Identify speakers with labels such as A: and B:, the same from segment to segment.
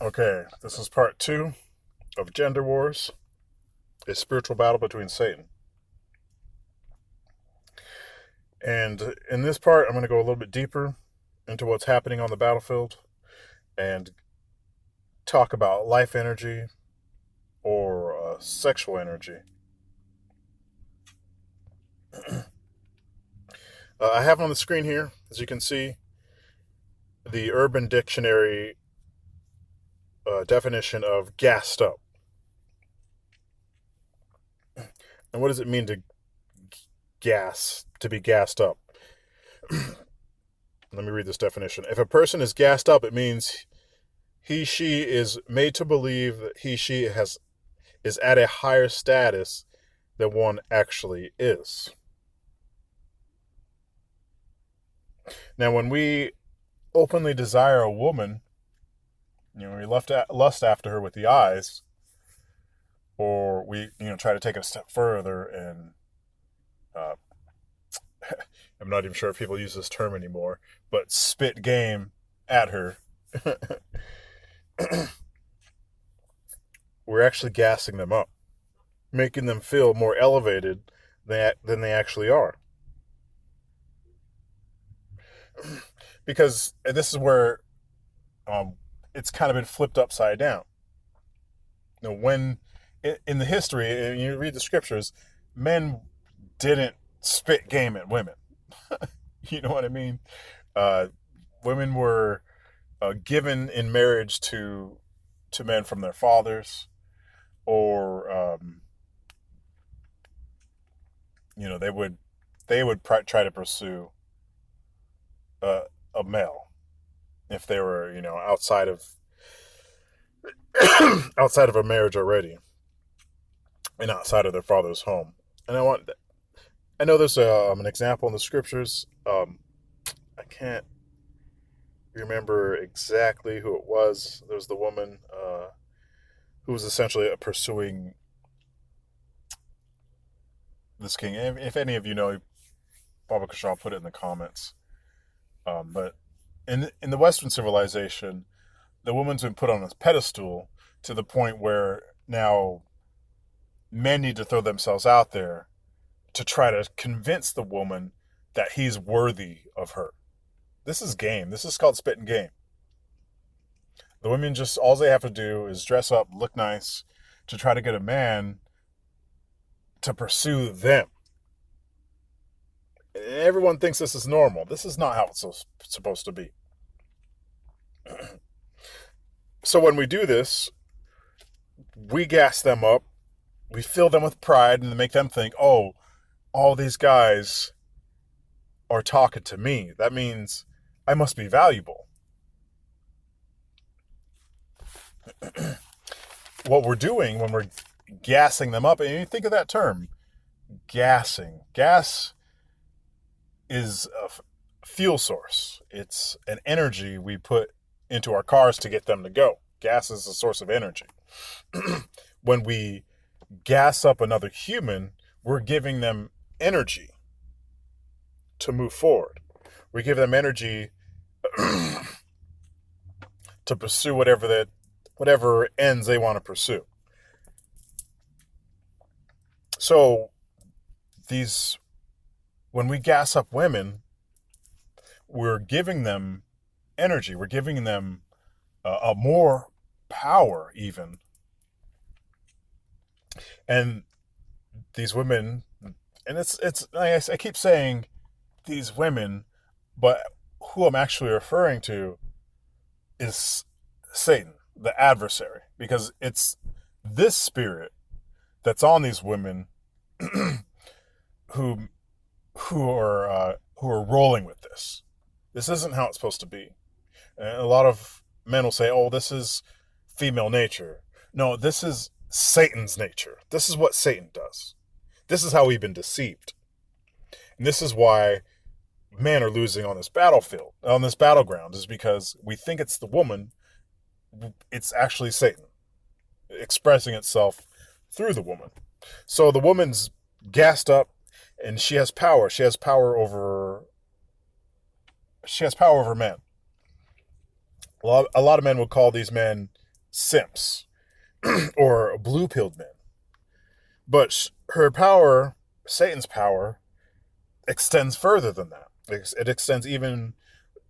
A: Okay, this is part two of Gender Wars, a spiritual battle between Satan. And in this part, I'm going to go a little bit deeper into what's happening on the battlefield and talk about life energy or sexual energy. I have on the screen here, as you can see, the Urban Dictionary definition of gassed up. And what does it mean to to be gassed up? Let me read this definition. If a person is gassed up, it means she is made to believe that she is at a higher status than one actually is. Now, when we openly desire a woman, we lust after her with the eyes, or we try to take it a step further and uh, I'm not even sure if people use this term anymore, but spit game at her. We're actually gassing them up, making them feel more elevated than they actually are. Because this is where it's kind of been flipped upside down. When in the history, and you read the scriptures, men didn't spit game at women. You know what I mean? Uh, Women were given in marriage to men from their fathers, or they would try to pursue a male if they were outside of outside of a marriage already and outside of their father's home. And I know there's an example in the scriptures. I can't remember exactly who it was. There was the woman who was essentially pursuing this king. If any of you know, Baba Kashal, put it in the comments. But in the Western civilization, the woman's been put on a pedestal to the point where now men need to throw themselves out there to try to convince the woman that he's worthy of her. This is game. This is called spitting game. The women just, all they have to do is dress up, look nice, to try to get a man to pursue them. And everyone thinks this is normal. This is not how it's supposed to be. So when we do this, we gas them up, we fill them with pride, and make them think, oh, all these guys are talking to me. That means I must be valuable. What we're doing when we're gassing them up, and you think of that term, gassing. Gas is a fuel source. It's an energy we put into our cars to get them to go. Gas is a source of energy. When we gas up another human, we're giving them energy to move forward. We give them energy to pursue whatever ends they want to pursue. So when we gas up women, we're giving them energy. We're giving them a more power, even. And these women, and it's I keep saying these women, but who I'm actually referring to is Satan, the adversary, because it's this spirit that's on these women who are rolling with this. This isn't how it's supposed to be. And a lot of men will say, "Oh, this is female nature." No, this is Satan's nature. This is what Satan does. This is how we've been deceived. And this is why men are losing on this battlefield, on this battleground, is because we think it's the woman. It's actually Satan expressing itself through the woman. So the woman's gassed up and she has power. She has power over men. A lot of men would call these men simps or blue-pilled men. But her power, Satan's power, extends further than that. It extends even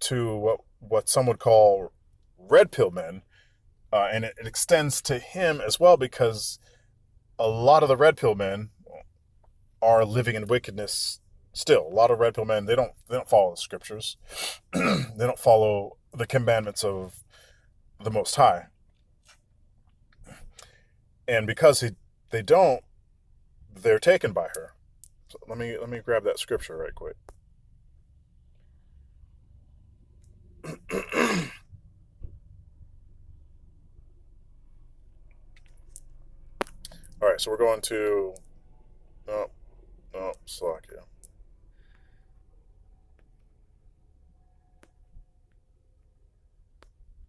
A: to what some would call red-pill men, and it extends to him as well, because a lot of the red-pill men are living in wickedness still. A lot of red-pill men, they don't follow the scriptures. They don't follow the commandments of the Most High. And because they don't, they're taken by her. So let me grab that scripture right quick. All right, so we're going to Slovakia.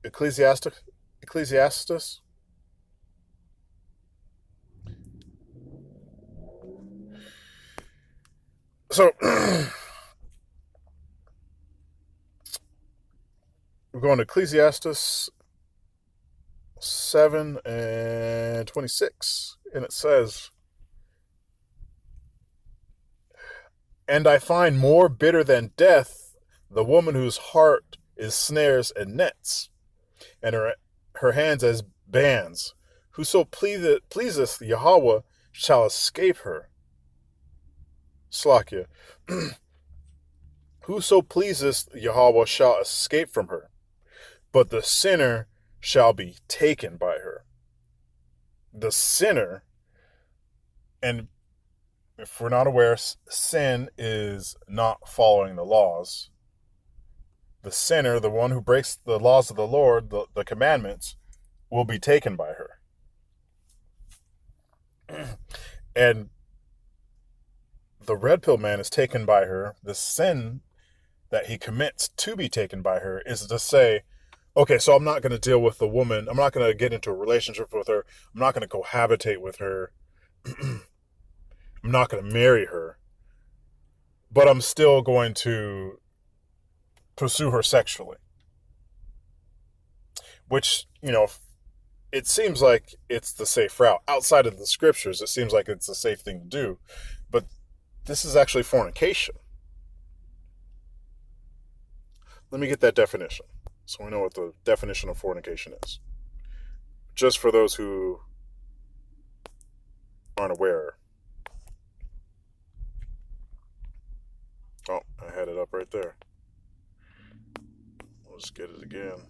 A: Ecclesiastes. So we're going to Ecclesiastes 7:26, and it says, "And I find more bitter than death the woman whose heart is snares and nets, and her hands as bands. Whoso pleaseth Yahweh shall escape her." Slakia. "Whoso pleaseth Yahweh shall escape from her, but the sinner shall be taken by her." The sinner, and if we're not aware, sin is not following the laws. The sinner, the one who breaks the laws of the Lord, the commandments, will be taken by her. And the red pill man is taken by her. The sin that he commits to be taken by her is to say, okay, so I'm not going to deal with the woman. I'm not going to get into a relationship with her. I'm not going to cohabitate with her. I'm not going to marry her. But I'm still going to pursue her sexually. Which, it seems like it's the safe route. Outside of the scriptures, it seems like it's a safe thing to do. But this is actually fornication. Let me get that definition, so we know what the definition of fornication is. Just for those who aren't aware. Oh, I had it up right there. Let's get it again.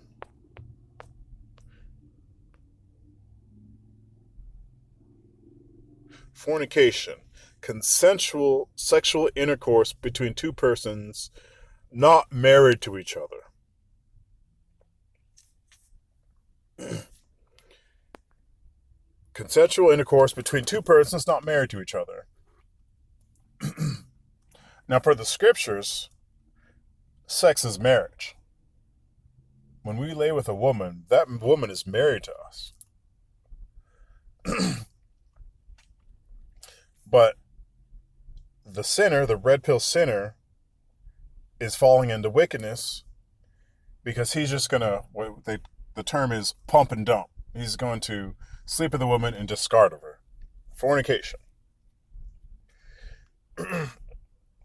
A: Fornication. Consensual sexual intercourse between two persons not married to each other. Consensual intercourse between two persons not married to each other. Now, per the scriptures, sex is marriage. When we lay with a woman, that woman is married to us. But the sinner, the red pill sinner, is falling into wickedness because he's just going to, the term is pump and dump. He's going to sleep with a woman and discard of her. Fornication.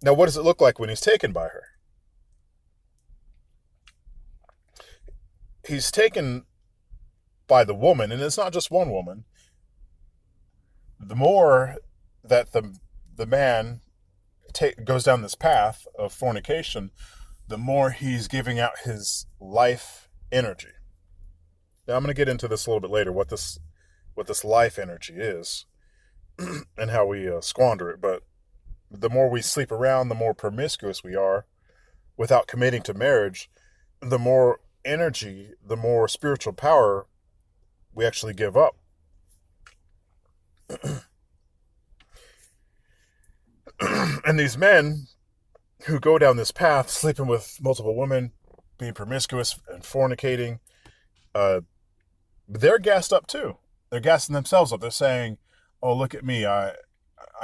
A: Now, what does it look like when he's taken by her? He's taken by the woman, and it's not just one woman. The more that the man goes down this path of fornication, the more he's giving out his life energy. Now, I'm going to get into this a little bit later, what this life energy is and how we squander it. But the more we sleep around, the more promiscuous we are without committing to marriage, the more energy, the more spiritual power we actually give up. And these men who go down this path, sleeping with multiple women, being promiscuous and fornicating, they're gassed up too. They're gassing themselves up. They're saying, oh, look at me. I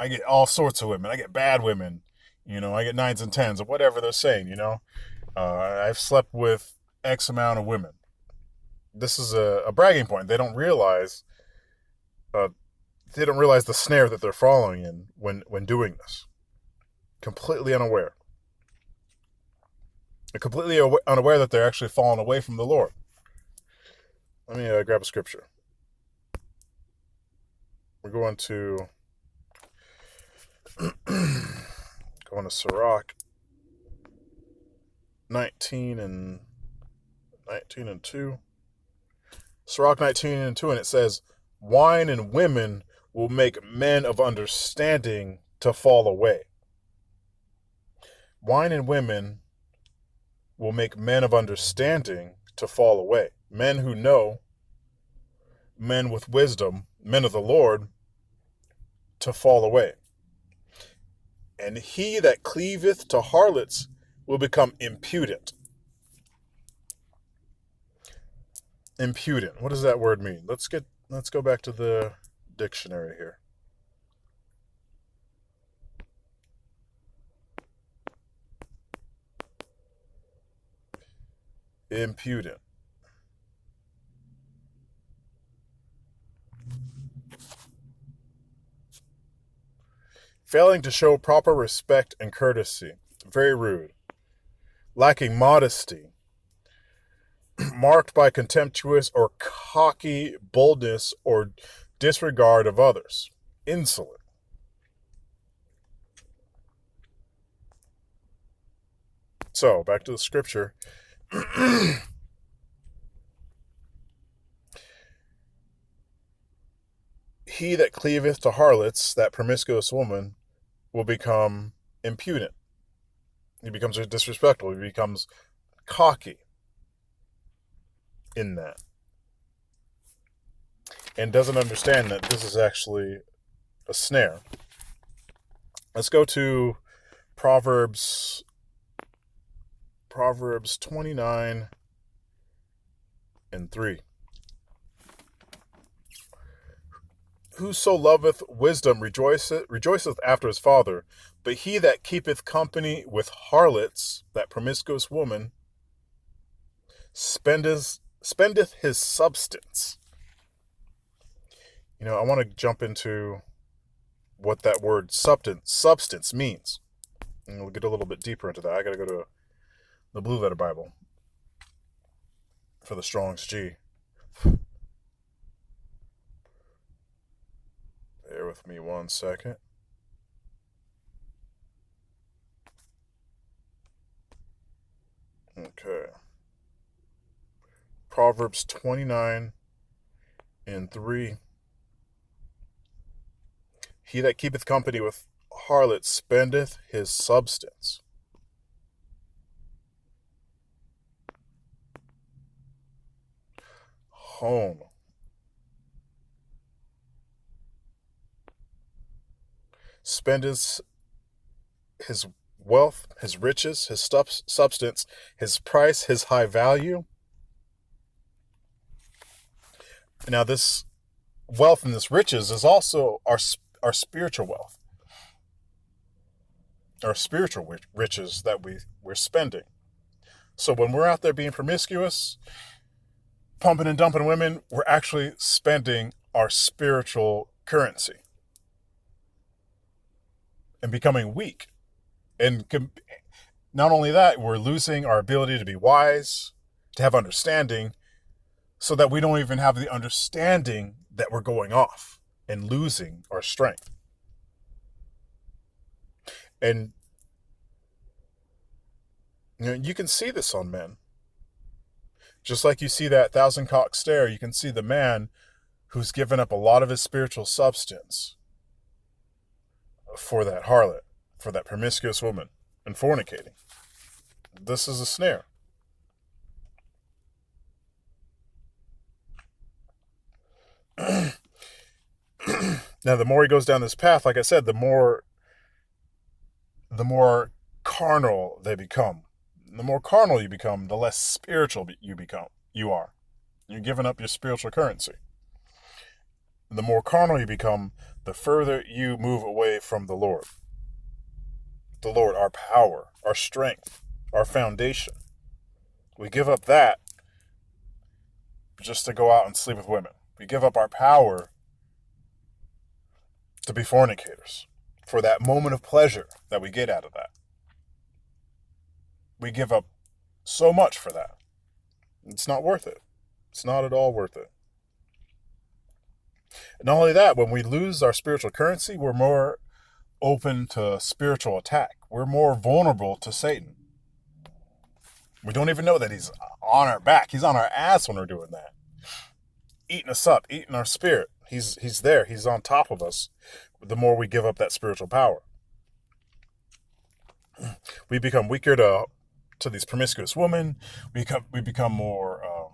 A: get all sorts of women. I get bad women. I get 9s and 10s or whatever they're saying, I've slept with X amount of women. this is a bragging point. Uh, they don't realize the snare that they're following in when doing this. Completely unaware. They're completely unaware that they're actually falling away from the Lord. Let me grab a scripture. We're going to Sirach 19 and 2. Sirach 19 and 2, and it says, wine and women will make men of understanding to fall away. Wine and women will make men of understanding to fall away. Men who know, men with wisdom, men of the Lord, to fall away. And he that cleaveth to harlots will become impudent. Impudent. What does that word mean? Let's go back to the dictionary here. Impudent. Failing to show proper respect and courtesy. Very rude. Lacking modesty. Marked by contemptuous or cocky boldness or disregard of others. Insolent. So, back to the scripture. He that cleaveth to harlots, that promiscuous woman, will become impudent. He becomes disrespectful. He becomes cocky in that. And doesn't understand that this is actually a snare. Let's go to Proverbs 29 and 3. Whoso loveth wisdom rejoiceth after his father, but he that keepeth company with harlots, that promiscuous woman, spendeth his substance. I want to jump into what that word substance means. And we'll get a little bit deeper into that. I got to go to the Blue Letter Bible for the Strong's G. Bear with me 1 second. Okay. Proverbs 29 and 3. He that keepeth company with harlots spendeth his substance. Home. Spendeth his wealth, his riches, his substance, his price, his high value. Now, this wealth and this riches is also our spiritual wealth, our spiritual riches that we're spending. So when we're out there being promiscuous, pumping and dumping women, we're actually spending our spiritual currency and becoming weak. And not only that, we're losing our ability to be wise, to have understanding, so that we don't even have the understanding that we're going off and losing our strength. And you can see this on men. Just like you see that 1,000-cock stare, you can see the man who's given up a lot of his spiritual substance for that harlot, for that promiscuous woman, and fornicating. This is a snare. Now, the more he goes down this path, like I said, the more carnal they become. The more carnal you become, the less spiritual you are. You're giving up your spiritual currency. The more carnal you become, the further you move away from the Lord. The Lord, our power, our strength, our foundation. We give up that, just to go out and sleep with women. We give up our power to be fornicators for that moment of pleasure that we get out of that. We give up so much for that. It's not worth it. It's not at all worth it. And not only that, when we lose our spiritual currency, we're more open to spiritual attack. We're more vulnerable to Satan. We don't even know that he's on our back. He's on our ass when we're doing that. Eating us up, eating our spirit. He's there. He's on top of us the more we give up that spiritual power. We become weaker to these promiscuous women. We become more,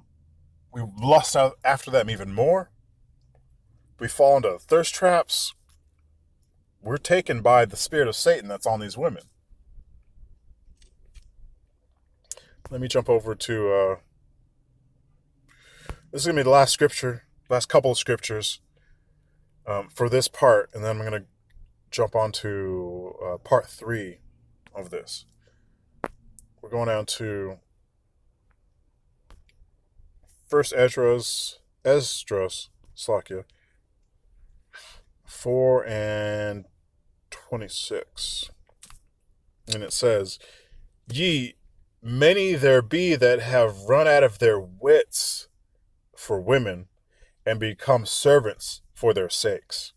A: we lust out after them even more. We fall into thirst traps. We're taken by the spirit of Satan that's on these women. Let me jump over to, this is going to be the last scripture, last couple of scriptures for this part, and then I'm going to jump on to part 3 of this. We're going down to 1 Esdras, Slakia, 4 and 26. And it says, Ye, many there be that have run out of their wits for women, and become servants for their sakes.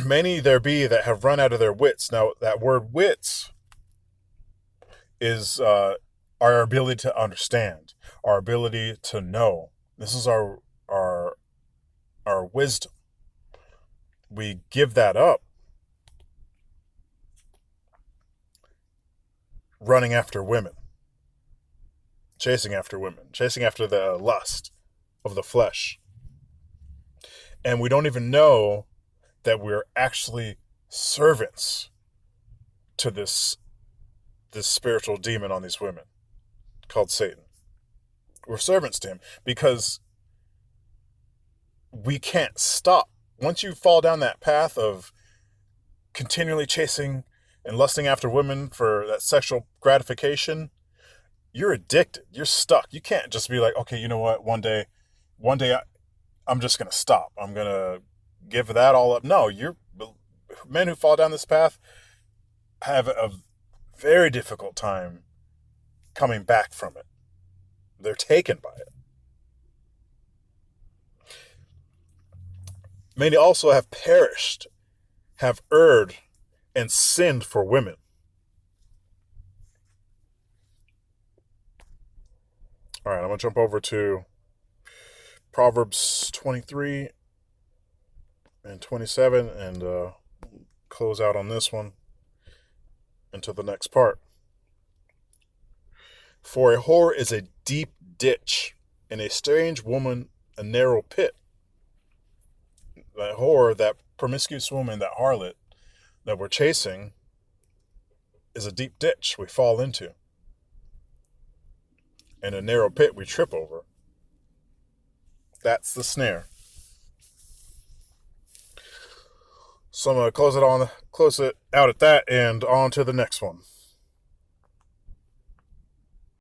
A: Many there be that have run out of their wits. Now, that word wits is our ability to understand, our ability to know. This is our wisdom. We give that up, running after women, chasing after women, chasing after the lust of the flesh. And we don't even know that we're actually servants to this spiritual demon on these women called Satan. We're servants to him because we can't stop. Once you fall down that path of continually chasing and lusting after women for that sexual gratification, you're addicted. You're stuck. You can't just be like, okay, you know what? One day I'm just going to stop. I'm going to give that all up. No, men who fall down this path have a very difficult time coming back from it. They're taken by it. Many also have perished, have erred, and sinned for women. All right, I'm going to jump over to Proverbs 23 and 27 and close out on this one until the next part. For a whore is a deep ditch, and a strange woman a narrow pit. That whore, that promiscuous woman, that harlot that we're chasing is a deep ditch we fall into, and a narrow pit we trip over. That's the snare. So I'm going to close it out at that and on to the next one.